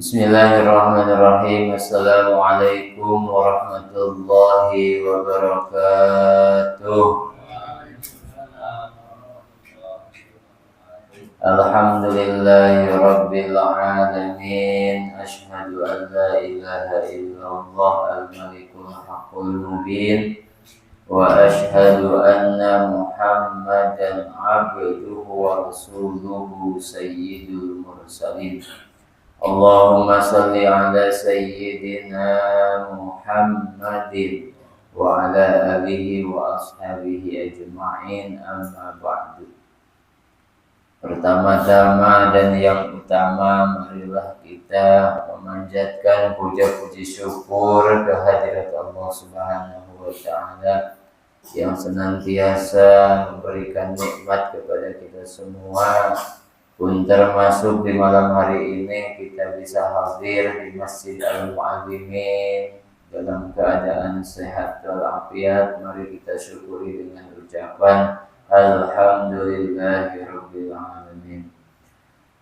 Bismillahirrahmanirrahim. Assalamualaikum warahmatullahi wabarakatuh. Alhamdulillahi rabbil alamin. Asyhadu an la ilaha illallah al-malikul haqqul mubin. Wa asyhadu anna Muhammadan abduhu wa rasuluhu sayyidul mursalin. Allahumma salli ala sayyidina Muhammadin wa ala alihi wa ashabihi ajma'in, amma ba'du. Pertama-tama dan yang utama, marilah kita memanjatkan puja-puji syukur kehadirat Allah Subhanahu wa ta'ala yang senantiasa memberikan nikmat kepada kita semua, pun termasuk di malam hari ini kita bisa hadir di Masjid Al-Mu'allimin dalam keadaan sehat walafiat. Mari kita syukuri dengan ucapan Alhamdulillahirabbil alamin.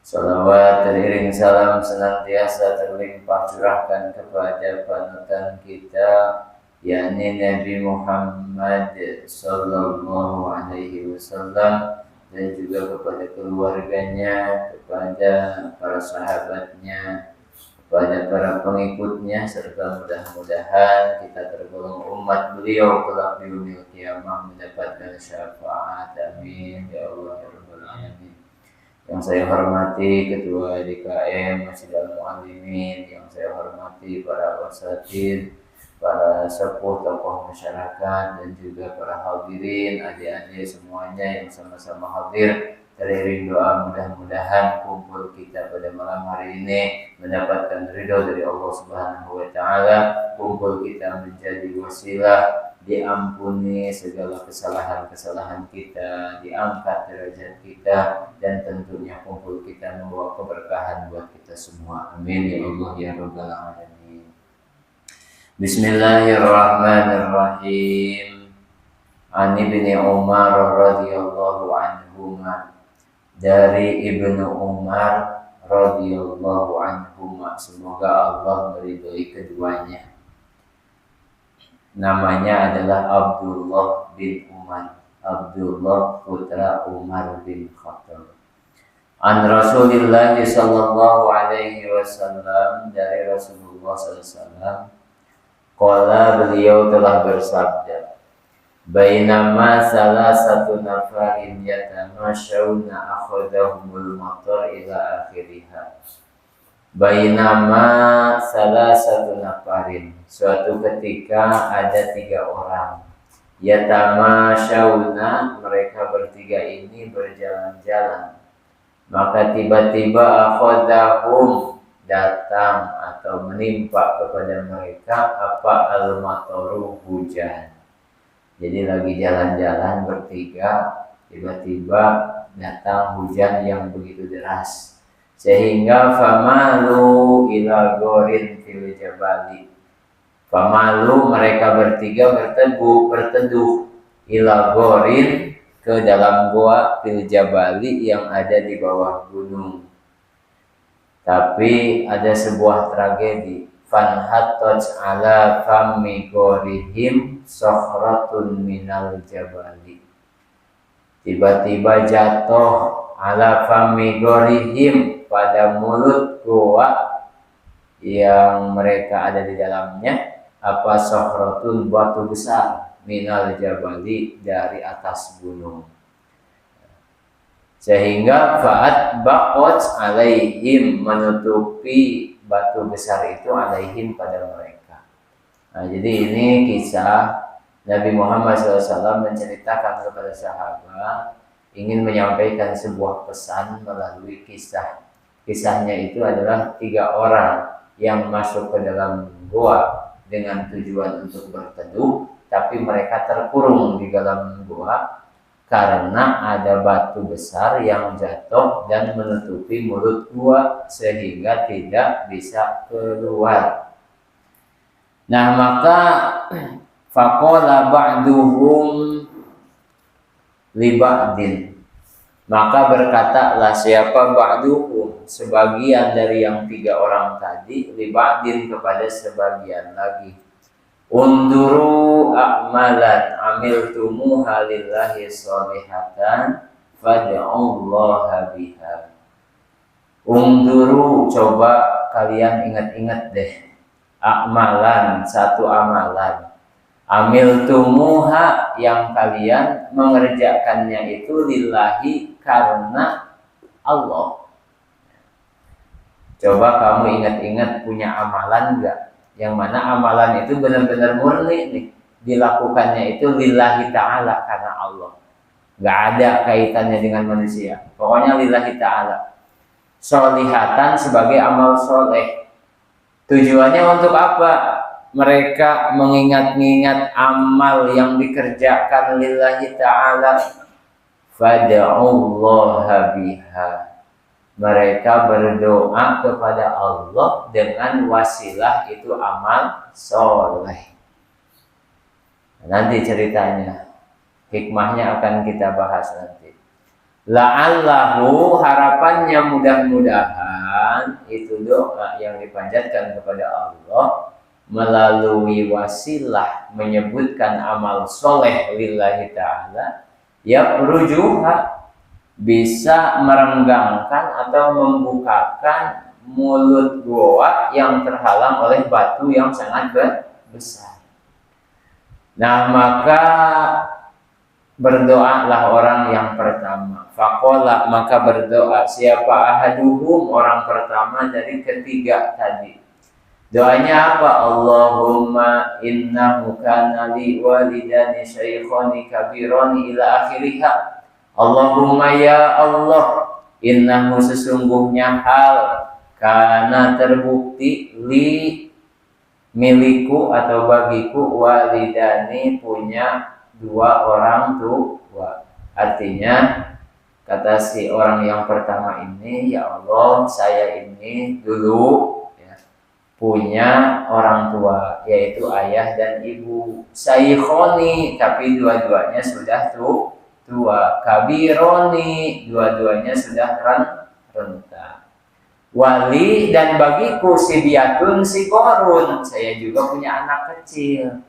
Salawat teriring salam senantiasa terlimpah curahkan kepada panutan kita, yakni Nabi Muhammad sallallahu alaihi wasallam, dan juga kepada keluarganya, kepada para sahabatnya, kepada para pengikutnya, serta mudah-mudahan kita tergolong umat beliau kelak di yaumil qiyamah mendapatkan syafaat. Amin ya Allah ya Rabbal alamin. Yang saya hormati Ketua DKM Masjid Al-Mu'allimin, yang saya hormati para wasatid, para sepuh tokoh masyarakat, dan juga para hadirin, adik-adik semuanya yang sama-sama hadir. Teriring doa mudah-mudahan kumpul kita pada malam hari ini mendapatkan ridho dari Allah Subhanahu wa ta'ala. Kumpul kita menjadi wasilah diampuni segala kesalahan-kesalahan kita, diangkat derajat kita, dan tentunya kumpul kita membawa keberkahan buat kita semua. Amin ya Allah ya Rabbal alamin. Bismillahirrahmanirrahim. Ani bin Umar radhiyallahu anhuma, dari Ibnu Umar radhiyallahu anhuma, semoga Allah meridhoi keduanya. Namanya adalah Abdullah bin Umar, Abdullah putra Umar bin Khattab. An Rasulillah sallallahu alaihi wasallam, dari Rasulullah sallallahu alaihi wasallam, qala, beliau telah bersabda, bainama salah satu nafarin yatamasyawna akhadahumul matar ila akhiriha. Bainama salah satu nafarin, suatu ketika ada 3 orang, yatamasyawna, mereka bertiga ini berjalan-jalan, maka tiba-tiba akhadahum, datang atau menimpa kepada mereka apa al-mataru, hujan. Jadi lagi jalan-jalan bertiga, tiba-tiba datang hujan yang begitu deras, sehingga famalu ila gorin fil jabali. Famalu, mereka bertiga berteduh ila gorin, ke dalam goa, fil jabali, yang ada di bawah gunung. Tapi ada sebuah tragedi. Fanhatot ala fammi gorihim sokhratun minal jabali. Tiba-tiba jatuh ala fammi gorihim, pada mulut goa yang mereka ada di dalamnya, apa sokhratun, batu besar, minal jabali, dari atas gunung. Sehingga fa'at baqot alaihim, menutupi batu besar itu alaihim, pada mereka. Nah, jadi ini kisah Nabi Muhammad SAW menceritakan kepada sahabat, ingin menyampaikan sebuah pesan melalui kisah. Kisahnya itu adalah 3 orang yang masuk ke dalam gua dengan tujuan untuk berteduh, tapi mereka terkurung di dalam gua karena ada batu besar yang jatuh dan menutupi mulut gua sehingga tidak bisa keluar. Nah, maka faqala ba'duhum li ba'din, Maka berkatalah siapa ba'duhum, sebagian dari yang 3 orang tadi, li ba'din kepada sebagian lagi. Unduru a'malan amiltumuha lillahi sholihatan fad'ullaha biha. Unduru, coba kalian ingat-ingat deh. A'malan, satu amalan. Amiltumuha, yang kalian mengerjakannya itu lillahi, karena Allah. Coba kamu ingat-ingat punya amalan enggak? Yang mana amalan itu benar-benar murni nih. Dilakukannya itu lillahi ta'ala, karena Allah. Enggak ada kaitannya dengan manusia. Pokoknya lillahi ta'ala. Sholihatan sebagai amal soleh. Tujuannya untuk apa? Mereka mengingat-ingat amal yang dikerjakan lillahi ta'ala. Fad'ullaha biha. Mereka berdoa kepada Allah dengan wasilah itu amal soleh. Nanti ceritanya, hikmahnya akan kita bahas nanti. La'allahu, harapannya mudah-mudahan itu doa yang dipanjatkan kepada Allah melalui wasilah menyebutkan amal soleh lillahi ta'ala, ya berujuha, bisa merenggangkan atau membukakan mulut goa yang terhalang oleh batu yang sangat besar. Nah, maka berdoalah orang yang pertama. Faqala, maka berdoa siapa ahaduhum, orang pertama dari ketiga tadi. Doanya apa? Allahumma innahu kana li walidani syaikhani kabirani ila akhiriha. Allahumma ya Allah, innahu sesungguhnya hal, karena terbukti li miliku atau bagiku, walidani punya 2 orang tua. Artinya kata si orang yang pertama ini, ya Allah, saya ini dulu punya orang tua, yaitu ayah dan ibu. Saikhoni, tapi dua-duanya sudah tua. Kabironi, dua-duanya sudah renta. Wali, dan bagiku sibiatun sikorun, saya juga punya anak kecil.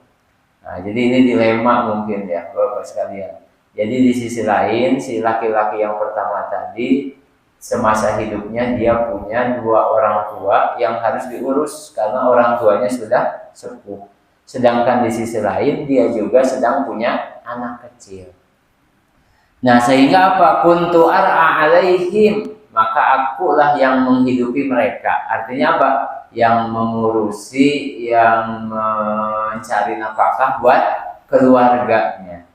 Nah, jadi ini dilema mungkin ya Bapak sekalian. Jadi di sisi lain, si laki-laki yang pertama tadi semasa hidupnya dia punya 2 orang tua yang harus diurus karena orang tuanya sudah sepuh. Sedangkan di sisi lain dia juga sedang punya anak kecil. Nah, sehingga apa? Kuntu ar'a alaihim, maka akulah yang menghidupi mereka. Artinya apa? Yang mengurusi, yang mencari nafkah buat keluarganya.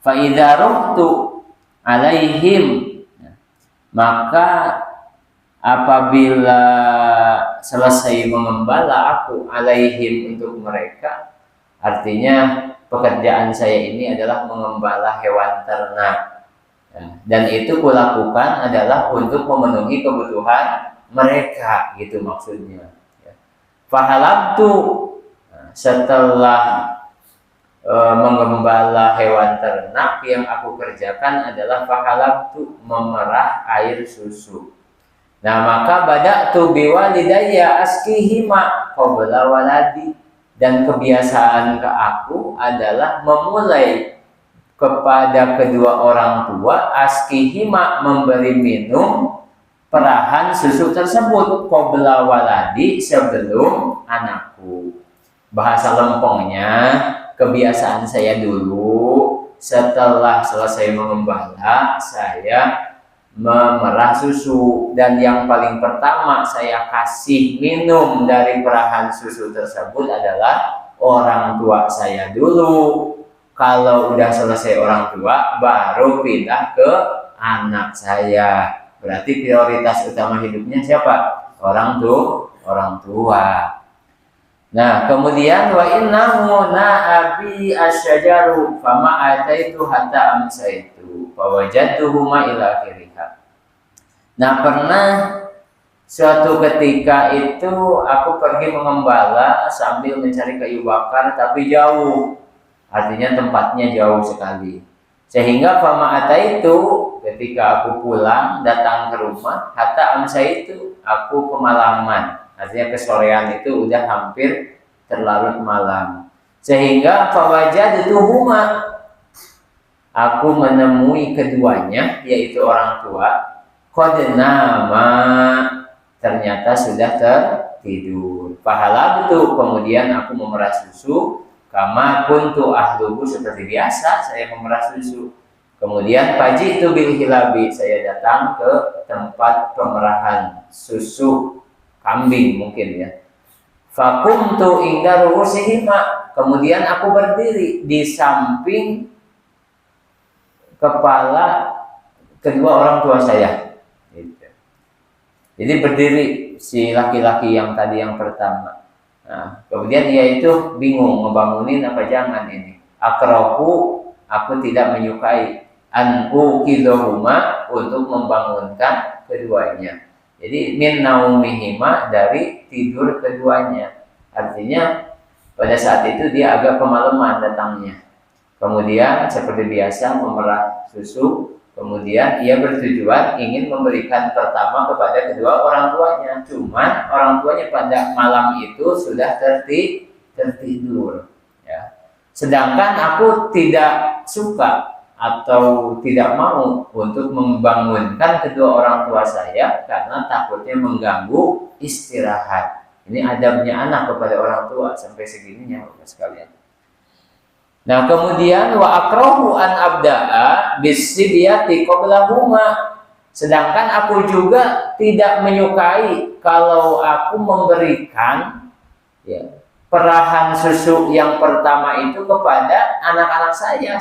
Fa idza ruhtu alaihim, maka apabila selesai mengembala aku alaihim untuk mereka, artinya pekerjaan saya ini adalah mengembala hewan ternak, dan itu kulakukan adalah untuk memenuhi kebutuhan mereka, gitu maksudnya. Fahalabtu, setelah mengembala hewan ternak, yang aku kerjakan adalah fahalabtu, memerah air susu. Nah, maka bada'tu biwalidayya askihima qabla waladi, dan kebiasaan ke aku adalah memulai kepada kedua orang tua, askihima, memberi minum perahan susu tersebut, qabla waladi, sebelum anakku. Bahasa lempengnya, kebiasaan saya dulu setelah selesai mengembala, saya memerah susu, dan yang paling pertama saya kasih minum dari perahan susu tersebut adalah orang tua saya dulu. Kalau udah selesai orang tua, baru pindah ke anak saya. Berarti prioritas utama hidupnya siapa? Orang tua. Nah, kemudian wa innahu na'abi asyajaru fama ataitu hatta amsaitu fa wajadtuhu ma ila akhirih. Nah, pernah suatu ketika itu aku pergi mengembala sambil mencari kayu bakar, tapi jauh. Artinya tempatnya jauh sekali. Sehingga fama ataitu, ketika aku pulang datang ke rumah, hatta amsaitu, aku kemalaman. Artinya kesorean itu udah hampir terlarut malam. Sehingga fawajadtuhuma, aku menemui keduanya, yaitu orang tua, qad nama, ternyata sudah tertidur. Fahalabtu, kemudian aku memerah susu, kama kuntu ahlubu, seperti biasa saya memerah susu. Kemudian pagi itu bil hilabi, saya datang ke tempat pemerahan susu kambing mungkin ya. Fakumtu inda ruhusihima, kemudian aku berdiri di samping kepala kedua orang tua saya. Jadi berdiri si laki-laki yang tadi yang pertama. Nah, kemudian dia itu bingung ngebangunin apa jangan ini. Akrahu, aku tidak menyukai an uqidhuma, untuk membangunkan keduanya. Jadi min naumihima, dari tidur keduanya. Artinya pada saat itu dia agak kemalaman datangnya. Kemudian seperti biasa memerah susu. Kemudian ia bertujuan ingin memberikan pertama kepada kedua orang tuanya. Cuman orang tuanya pada malam itu sudah tertidur. Ya. Sedangkan aku tidak suka atau tidak mau untuk membangunkan kedua orang tua saya karena takutnya mengganggu istirahat. Ini adabnya anak kepada orang tua sampai segininya Bapak sekalian. Nah, kemudian wa akrahu an abda'a bisibyati qablahuma, sedangkan aku juga tidak menyukai kalau aku memberikan ya, perahan susu yang pertama itu kepada anak-anak saya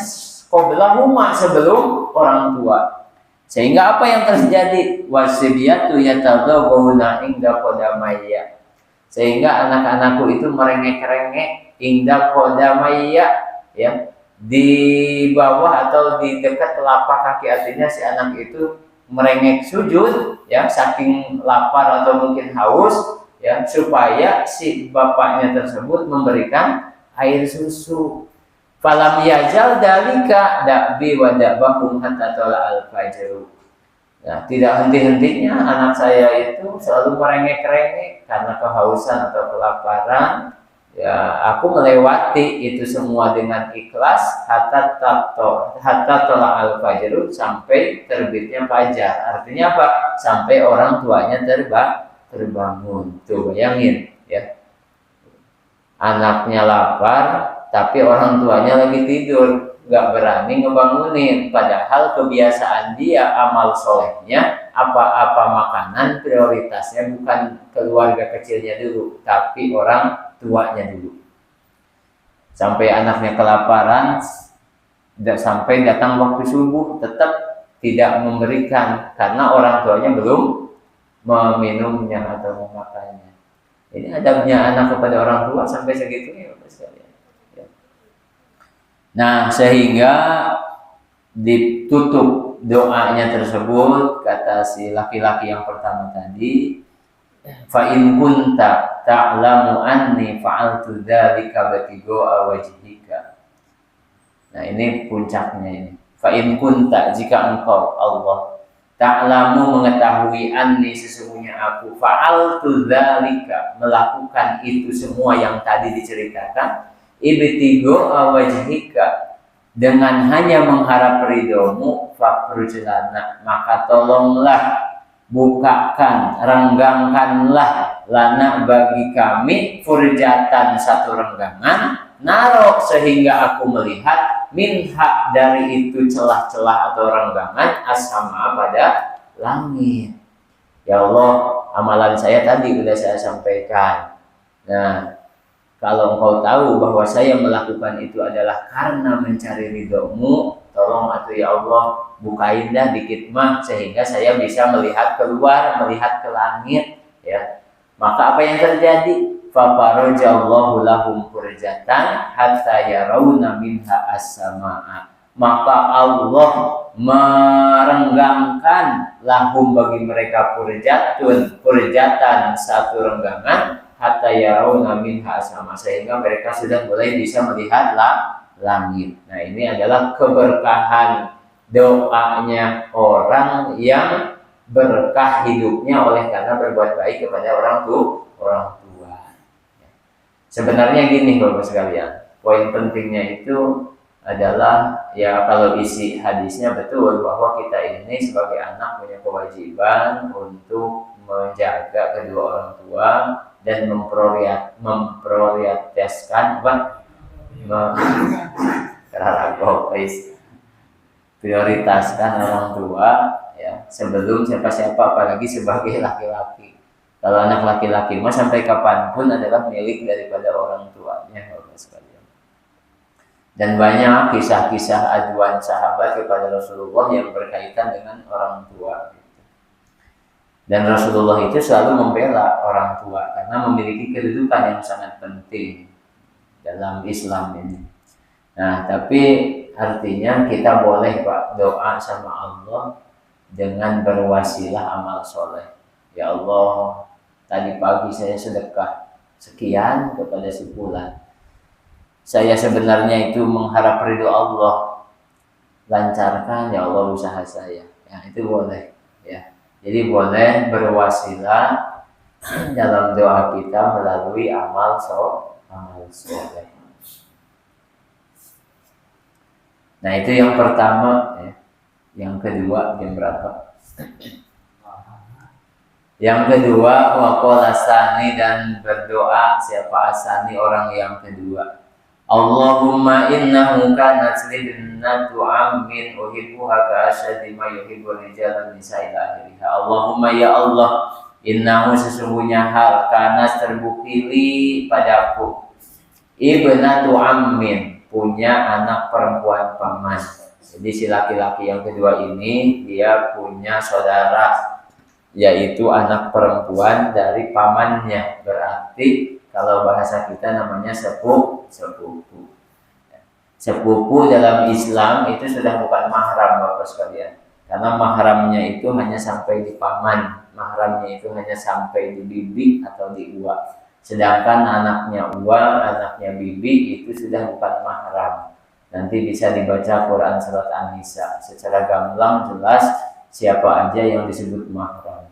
qablahuma, sebelum orang tua. Sehingga apa yang terjadi? Wasibyatu yatadawuna inda qadamayya, sehingga anak-anakku itu merengek-rengek inda qadamayya, ya, di bawah atau di dekat telapak kaki. Artinya si anak itu merengek sujud, ya, saking lapar atau mungkin haus, ya, supaya si bapaknya tersebut memberikan air susu. Falam yajal dalika da'bi wa da'bakum hatta tala al-fajr. Nah, tidak henti-hentinya anak saya itu selalu merengek-rengek karena kehausan atau kelaparan. Ya, aku melewati itu semua dengan ikhlas hatta tala al-fajr, sampai terbitnya fajar. Artinya apa? Sampai orang tuanya terbangun. Tuh bayangin ya. Anaknya lapar tapi orang tuanya lagi tidur, nggak berani ngebangunin. Padahal kebiasaan dia, amal solehnya, apa-apa makanan prioritasnya bukan keluarga kecilnya dulu, tapi orang tuanya dulu. Sampai anaknya kelaparan, sampai datang waktu subuh tetap tidak memberikan karena orang tuanya belum meminumnya atau memakannya. Ini adabnya anak kepada orang tua sampai segitunya Bapak sekalian. Nah, sehingga ditutup doanya tersebut, kata si laki-laki yang pertama tadi, fa in kunta ta'lamu anni fa'altu dzalika batigha wajhika. Nah, ini puncaknya ini. Fa in kunta, jika engkau Allah ta'lamu, mengetahui, anni, sesungguhnya aku, fa'altu dzalika, melakukan itu semua yang tadi diceritakan, ibtigha wajhika, dengan hanya mengharap ridhomu, fakrujlana, maka tolonglah, bukakan, renggangkanlah, lana, bagi kami, furjatan, satu renggangan, narok, sehingga aku melihat, minha, dari itu celah-celah atau renggangan, as-sama, pada langit. Ya Allah, amalan saya tadi sudah saya sampaikan. Nah, kalau engkau tahu bahwa saya melakukan itu adalah karena mencari ridhomu, tolong atuh ya Allah, bukain dah dikit mah sehingga saya bisa melihat keluar, melihat ke langit, ya. Maka apa yang terjadi? Fafarajallahu lahum furjatan hatta yarawna minha as-samaa. Maka Allah merenggangkan lahum, bagi mereka, furjatan, satu renggangan, hatta yarawna minha as-samaa, sehingga mereka sudah mulai bisa melihat langit. Nah, ini adalah keberkahan doanya orang yang berkah hidupnya oleh karena berbuat baik kepada orang tua. Sebenarnya gini Bapak sekalian, poin pentingnya itu adalah ya kalau isi hadisnya betul bahwa kita ini sebagai anak punya kewajiban untuk menjaga kedua orang tua dan memprioritaskan prioritaskan orang tua ya sebelum siapa-siapa, apalagi sebagai laki-laki. Kalau anak laki-laki mah sampai kapanpun adalah milik daripada orang tuanya, Bapak sekalian. Dan banyak kisah-kisah aduan sahabat kepada Rasulullah yang berkaitan dengan orang tua. Dan Rasulullah itu selalu membela orang tua karena memiliki kedudukan yang sangat penting dalam Islam ini. Nah, tapi artinya kita boleh Pak doa sama Allah dengan berwasilah amal soleh. Ya Allah, tadi pagi saya sedekah sekian kepada si fulan. Saya sebenarnya itu mengharap ridho Allah. Lancarkan ya Allah usaha saya. Ya, itu boleh ya. Jadi boleh berwasilah dalam doa kita melalui amal soleh. Nah itu yang pertama ya. Yang kedua jam berapa? Yang kedua waqala asani, dan berdoa siapa asani orang yang kedua. Allahumma innahu kanat li binnatu ammin uhibbuha ka asyaddi ma yuhibbul rijal nisa'i akhirih. Allahumma ya Allah, innahu sesungguhnya hal kanas terbukti li padaku ibnatu ammin, punya anak perempuan paman. Jadi si laki-laki yang kedua ini dia punya saudara, yaitu anak perempuan dari pamannya. Berarti kalau bahasa kita namanya sepupu. Sepupu dalam Islam itu sudah bukan mahram Bapak sekalian. Karena mahramnya itu hanya sampai di paman, mahramnya itu hanya sampai di bibi atau di uwa. Sedangkan anaknya uwa, anaknya bibi itu sudah bukan mahram. Nanti bisa dibaca Quran surat An-Nisa secara gamblang jelas siapa aja yang disebut mahram.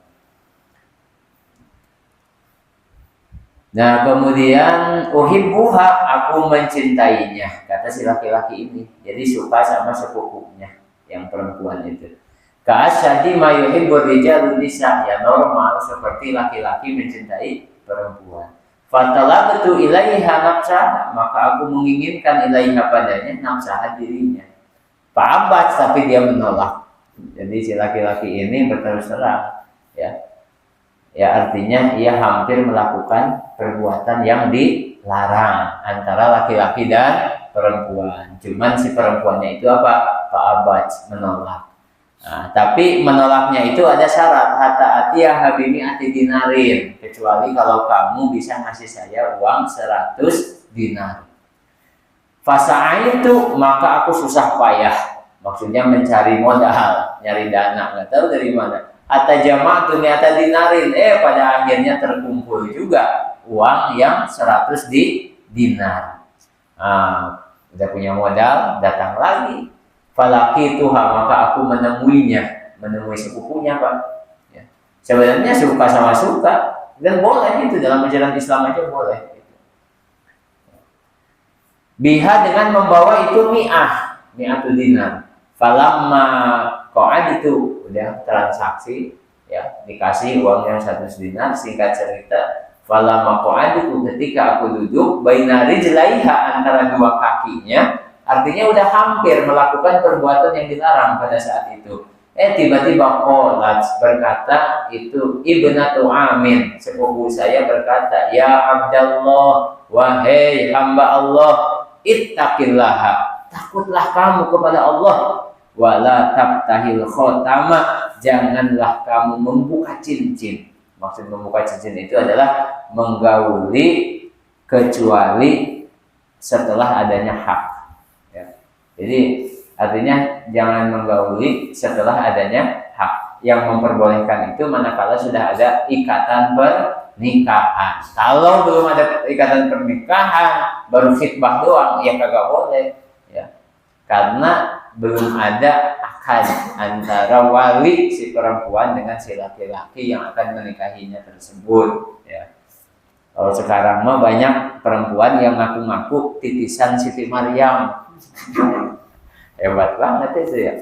Nah kemudian uhibbuha, aku mencintainya, kata si laki-laki ini. Jadi suka sama sepupunya yang perempuan itu. Ka'asyadi ma yuhibbur rijalun nisa, ya normal seperti laki-laki mencintai perempuan. Fatalabtu ilaiha nafsaha, maka aku menginginkan ilaiha padanya nafsaha dirinya. Fa'abat, tapi dia menolak. Jadi si laki-laki ini berterus terang ya. Ya artinya ia hampir melakukan perbuatan yang dilarang antara laki-laki dan perempuan. Cuman si perempuannya itu apa? Fa'abat, menolak. Nah, tapi menolaknya itu ada syarat, hatta atiyah habimi ati dinarin, kecuali kalau kamu bisa ngasih saya uang 100 dinar. Fasa'ai itu, maka aku susah payah. Maksudnya mencari modal, nyari dana, nggak tahu dari mana. Hatta jama'atu ni'ata dinarin, pada akhirnya terkumpul juga uang yang 100 dinar. Udah punya modal, datang lagi. Falaki tuha, maka aku menemui sepupunya Pak. Ya. Sebenarnya suka sama suka, dan boleh itu dalam ajaran Islam aja boleh. Biha dengan membawa itu mi'atu dinar. Falamma qa'ad itu udah transaksi ya, dikasih uang yang 100 dinar. Singkat cerita, falamma qa'ad itu ketika aku duduk baina rijlaiha, antara dua kakinya, artinya udah hampir melakukan perbuatan yang dilarang pada saat itu. Tiba-tiba qalat, berkata itu ibnatu Amin, sepupu saya berkata, ya Abdallah, wahai hamba Allah, ittaqillaha, takutlah kamu kepada Allah, wala tabtahil khotama, janganlah kamu membuka cincin. Maksud membuka cincin itu adalah menggauli kecuali setelah adanya hak. Ya. Jadi artinya jangan menggauli setelah adanya hak. Yang memperbolehkan itu manakala sudah ada ikatan pernikahan. Kalau belum ada ikatan pernikahan, baru khitbah doang, ya kagak boleh. Ya. Karena belum ada akad antara wali si perempuan dengan si laki-laki yang akan menikahinya tersebut. Ya. Kalau sekarang mah banyak perempuan yang ngaku-ngaku titisan Siti Maryam. Hebat banget itu ya.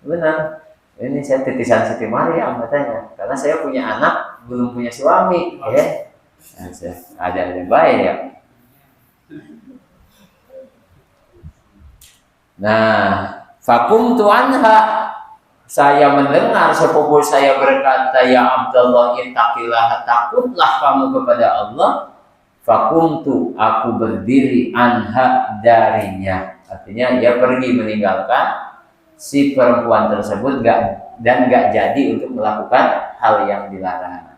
Benar. Ini saya titisan Siti Maryam katanya. Karena saya punya anak, belum punya suami. Ya. Ada baik ya. Nah, fakum tuanha, saya mendengar sepupu saya berkata, ya Abdullah ittaqillah, takutlah kamu kepada Allah. Fakum tu, aku berdiri anha darinya. Artinya dia pergi meninggalkan si perempuan tersebut dan gak jadi untuk melakukan hal yang dilarang.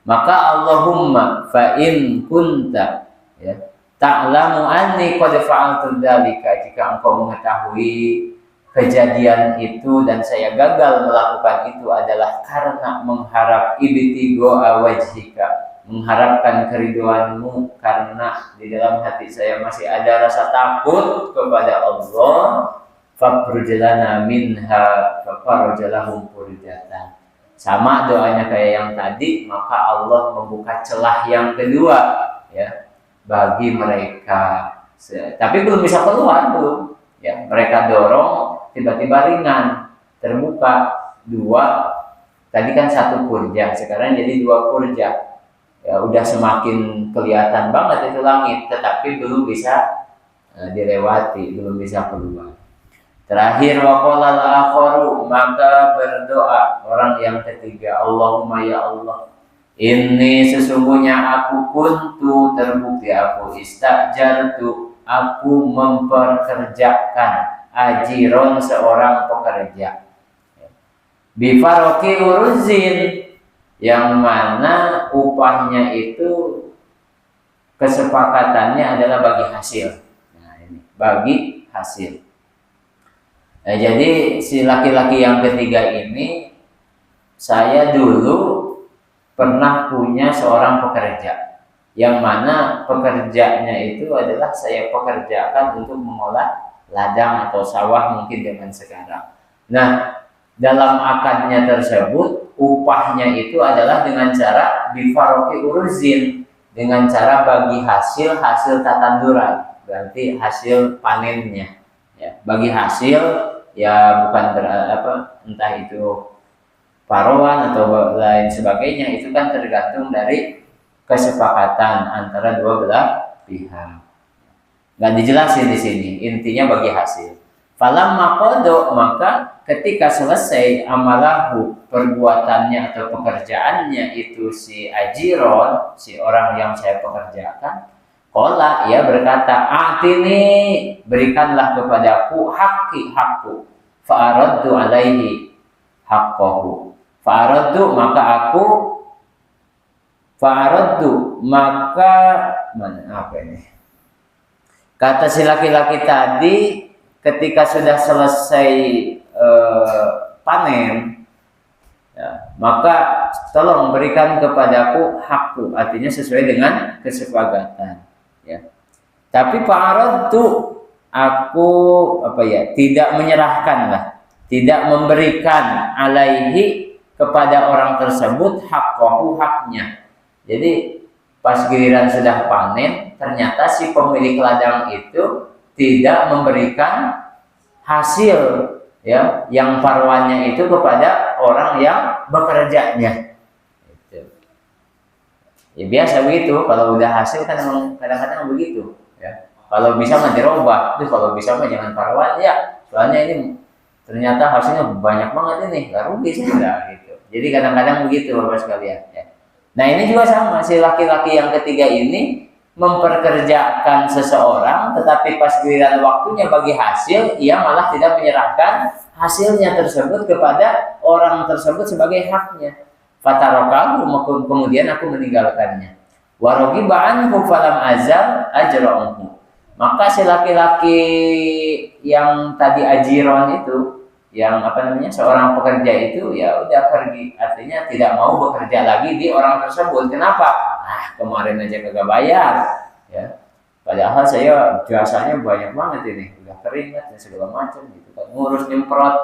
Maka Allahumma fa in kunta ya ta'lamu anni qad fa'altu dzalika, jika engkau mengetahui kejadian itu dan saya gagal melakukan itu adalah karena mengharap ibtigha wajhika, mengharapkan keriduanmu, karena di dalam hati saya masih ada rasa takut kepada Allah, fabrujlana minha fafarjalahum furjatan. Sama doanya kayak yang tadi, maka Allah membuka celah yang kedua ya bagi mereka, tapi belum bisa keluar belum ya, mereka dorong tiba-tiba ringan terbuka dua, tadi kan satu purja sekarang jadi dua purja ya, udah semakin kelihatan banget itu langit, tetapi belum bisa dilewati, belum bisa keluar. Terakhir waqala al-akharu, maka berdoa orang yang ketiga, Allahumma ya Allah, ini sesungguhnya aku kuntu, terbukti aku istajartu, aku memperkerjakan ajiron seorang pekerja bifaroki uruzin, yang mana upahnya itu kesepakatannya adalah bagi hasil. Nah ini bagi hasil. Nah, jadi si laki-laki yang ketiga ini, saya dulu pernah punya seorang pekerja, yang mana pekerjanya itu adalah saya pekerjakan untuk mengolah ladang atau sawah mungkin zaman sekarang. Nah, dalam akadnya tersebut upahnya itu adalah dengan cara bifaroki uruzin, dengan cara bagi hasil tatanduran, berarti hasil panennya ya, bagi hasil ya, bukan entah itu paruan atau lain sebagainya, itu kan tergantung dari kesepakatan antara dua belah pihak. Nggak dijelasin di sini, intinya bagi hasil. Falam maqado, maka ketika selesai amalahu, perbuatannya atau pekerjaannya itu si ajiron, si orang yang saya pekerjakan, qala, ia berkata, atini, berikanlah kepadaku hakku, fa'aradtu alaihi haqqahu. Fa'aradtu, maka mana apa ini? Kata si laki-laki tadi, ketika sudah selesai panen ya, maka tolong berikan kepadaku hakku, artinya sesuai dengan kesepakatan ya. Tapi fa'aradtu, aku tidak menyerahkan lah, tidak memberikan alaihi kepada orang tersebut haqqahu, haknya. Jadi pas giliran sudah panen, ternyata si pemilik ladang itu tidak memberikan hasil ya, yang paruannya itu kepada orang yang bekerjanya. Ya biasa begitu, kalau udah hasil kan memang kadang-kadang begitu ya. Kalau bisa mah dirubah, kalau bisa mah jangan paruan ya, soalnya ini ternyata hasilnya banyak banget ini, gak rugi sih gitu. Jadi kadang-kadang begitu Bapak sekalian ya. Nah ini juga sama, si laki-laki yang ketiga ini memperkerjakan seseorang, tetapi pas giliran waktunya bagi hasil, ia malah tidak menyerahkan hasilnya tersebut kepada orang tersebut sebagai haknya. Fatarokahu, kemudian aku meninggalkannya. Warogiba anhu falam azal ajra'uhu. Maka si laki-laki yang tadi ajiron itu, yang seorang pekerja itu, ya udah pergi, artinya tidak mau bekerja lagi di orang tersebut. Kenapa? Kemarin aja kagak bayar ya, Padahal saya jasanya banyak banget ini, udah keringat dan segala macam gitu kan, ngurus nyemprot.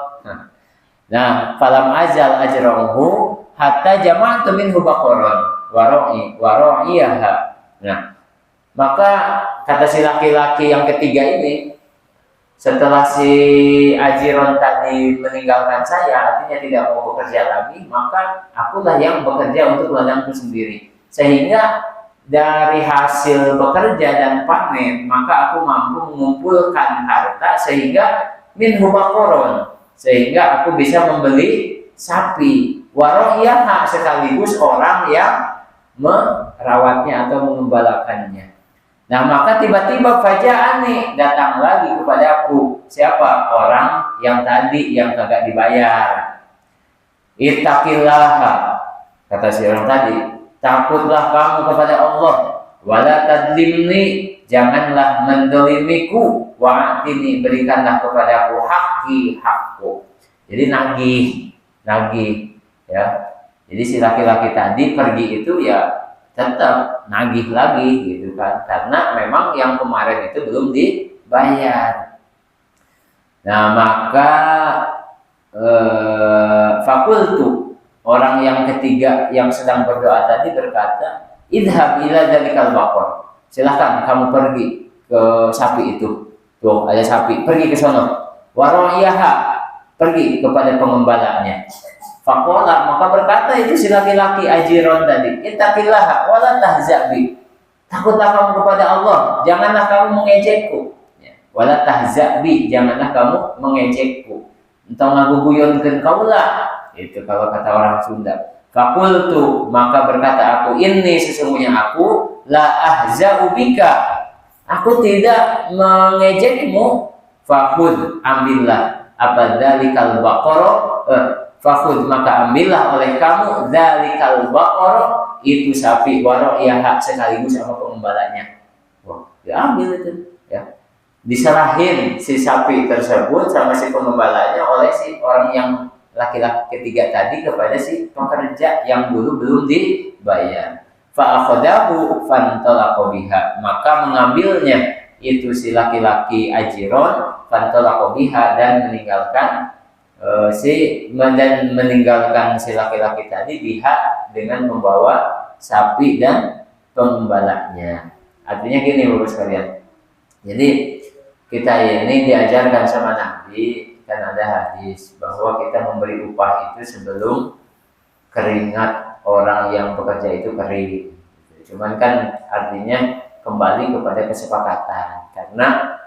Nah, falam azal ajrahu hatta jama'tu minhu baqaran waro'iyaha. Nah, maka kata si laki-laki yang ketiga ini, setelah si Ajiron tadi meninggalkan saya, artinya tidak mau bekerja lagi, maka akulah yang bekerja untuk ladangku sendiri. Sehingga dari hasil bekerja dan panen, maka aku mampu mengumpulkan harta sehingga minhu baqaran, sehingga aku bisa membeli sapi. Waro'iyaha, sekaligus orang yang merawatnya atau mengembalakannya. Nah, maka tiba-tiba faja'ani, datang lagi kepadaku. Siapa? Orang yang tadi yang kagak dibayar. Ittaqillaha, kata si orang tadi, takutlah kamu kepada Allah. Wala tadlimni, janganlah mendolimiku. Wa'atini, berikanlah kepadaku hakku. Jadi nagih ya. Jadi si laki-laki tadi pergi itu ya tetap nagih lagi gitu kan, karena memang yang kemarin itu belum dibayar. Nah, maka fakultu, orang yang ketiga yang sedang berdoa tadi berkata, idhab ila dzalikal baqar, silahkan kamu pergi ke sapi itu, tuh ada sapi, pergi ke sono. Waro'iyaha, pergi kepada pengembalanya. Fakola, maka berkata itu si laki-laki Ajiron tadi, ittaqillaha wala tahzabi, takutlah kamu kepada Allah, janganlah kamu mengejekku. Wala tahzabi, janganlah kamu mengejekku. Entah ngaguguyonkeun kaulah, itu kalau kata orang Sunda. Fakultu, maka berkata aku, ini sesungguhnya aku la ahza'u bika, aku tidak mengejekmu. Fakhud, ambillah apa dzalikal baqara, fakhud, maka ambillah oleh kamu dzalikal baqara, itu sapi, waro'iyaha, sekaligus sama pengembalanya. Wah, diambil itu ya. Diserahin si sapi tersebut sama si pengembalanya oleh si orang yang laki-laki ketiga tadi kepada si pekerja yang dulu belum dibayar. Fa akhadahu fantalaqa biha, maka mengambilnya itu si laki-laki Ajiron, fantalaqa biha, dan meninggalkan meninggalkan si laki-laki tadi biha, dengan membawa sapi dan pengembalanya. Artinya gini Bapak sekalian. Jadi kita ini diajarkan sama Nabi, kan ada hadis bahwa kita memberi upah itu sebelum keringat orang yang bekerja itu kering. Cuman kan artinya kembali kepada kesepakatan, karena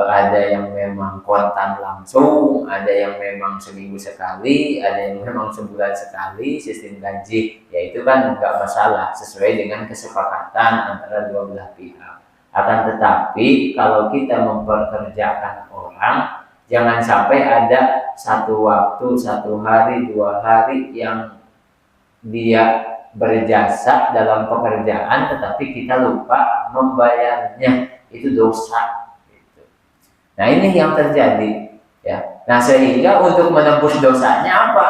ada yang memang kontan langsung, ada yang memang seminggu sekali, ada yang memang sebulan sekali sistem gaji, ya itu kan nggak masalah, sesuai dengan kesepakatan antara dua belah pihak. Akan tetapi kalau kita mempekerjakan orang, jangan sampai ada satu waktu, 1 hari, 2 hari yang dia berjasa dalam pekerjaan tetapi kita lupa membayarnya, itu dosa gitu. Nah, ini yang terjadi ya. Nah, sehingga untuk menembus dosanya apa?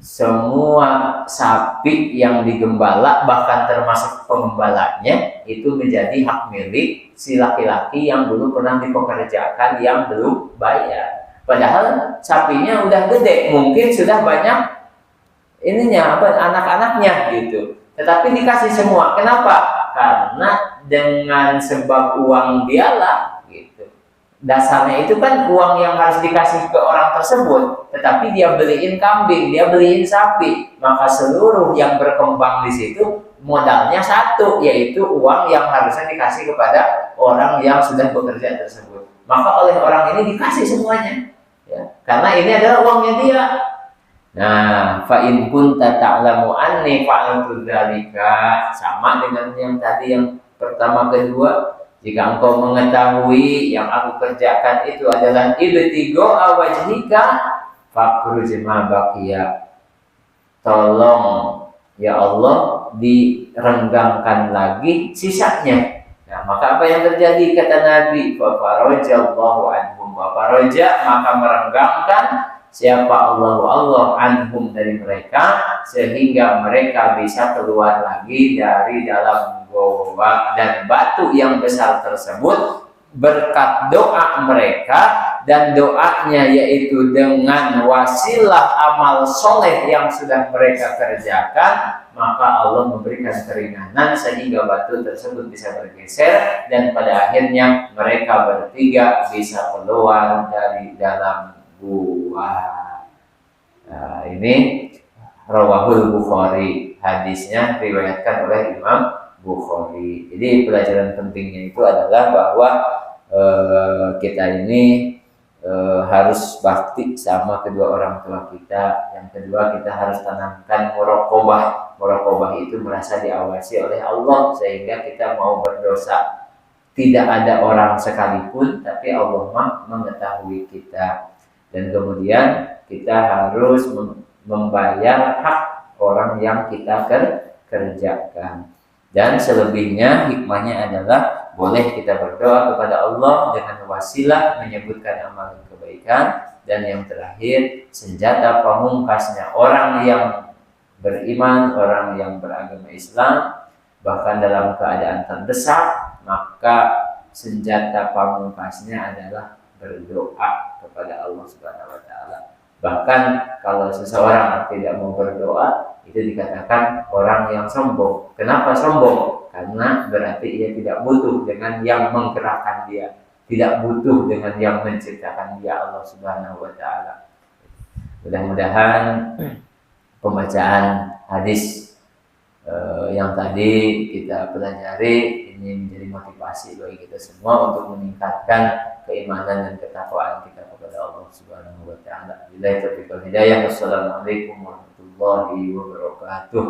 Semua sapi yang digembala, bahkan termasuk pengembalanya, itu menjadi hak milik si laki-laki yang dulu pernah dipekerjakan yang belum bayar. Padahal sapinya udah gede, mungkin sudah banyak ininya anak-anaknya gitu, tetapi dikasih semua. Kenapa? Karena dengan sebab uang dialah gitu. Dasarnya itu kan uang yang harus dikasih ke orang tersebut, tetapi dia beliin kambing, dia beliin sapi, maka seluruh yang berkembang di situ modalnya satu, yaitu uang yang harusnya dikasih kepada orang yang sudah bekerja tersebut. Maka oleh orang ini dikasih semuanya ya, karena ini adalah uangnya dia. Nah, fa in kunta ta'lamu anni fa'altu dzalika, sama dengan yang tadi yang pertama kedua, jika engkau mengetahui yang aku kerjakan itu adalah ibtigha wajhika faqruj ma baqiya, tolong ya Allah direnggangkan lagi sisanya. Nah, maka apa yang terjadi kata Nabi, fa farajallahu anhum, wa faraja, maka merenggangkan siapa Allah anhum dari mereka, sehingga mereka bisa keluar lagi dari dalam goa dan batu yang besar tersebut berkat doa mereka, dan doanya yaitu dengan wasilah amal soleh yang sudah mereka kerjakan, maka Allah memberikan keringanan sehingga batu tersebut bisa bergeser dan pada akhirnya mereka bertiga bisa keluar dari dalam gua. Nah, ini Rawahul Bukhari, hadisnya diriwayatkan oleh Imam Bukhari. Jadi pelajaran pentingnya itu adalah bahwa kita ini harus bakti sama kedua orang tua kita. Yang kedua, kita harus tanamkan muraqabah. Muraqabah itu merasa diawasi oleh Allah sehingga kita mau berdosa tidak ada orang sekalipun, tapi Allah mengetahui kita. Dan kemudian kita harus membayar hak orang yang kita kerjakan. Dan selebihnya hikmahnya adalah boleh kita berdoa kepada Allah dengan wasilah menyebutkan amalan kebaikan. Dan yang terakhir, senjata pamungkasnya orang yang beriman, orang yang beragama Islam, bahkan dalam keadaan terdesak, maka senjata pamungkasnya adalah berdoa kepada Allah Subhanahu wa taala. Bahkan kalau seseorang tidak mau berdoa, itu dikatakan orang yang sombong. Kenapa sombong? Karena berarti ia tidak butuh dengan yang menggerakkan dia, tidak butuh dengan yang menciptakan dia, Allah Subhanahu wa taala. Mudah-mudahan pembacaan hadis yang tadi kita pelajari ini menjadi motivasi bagi kita semua untuk meningkatkan keimanan dan ketakwaan kita kepada Allah Subhanahu wa taala. Billahi taufiq wal hidayah. Wassalamualaikum warahmatullahi wabarakatuh.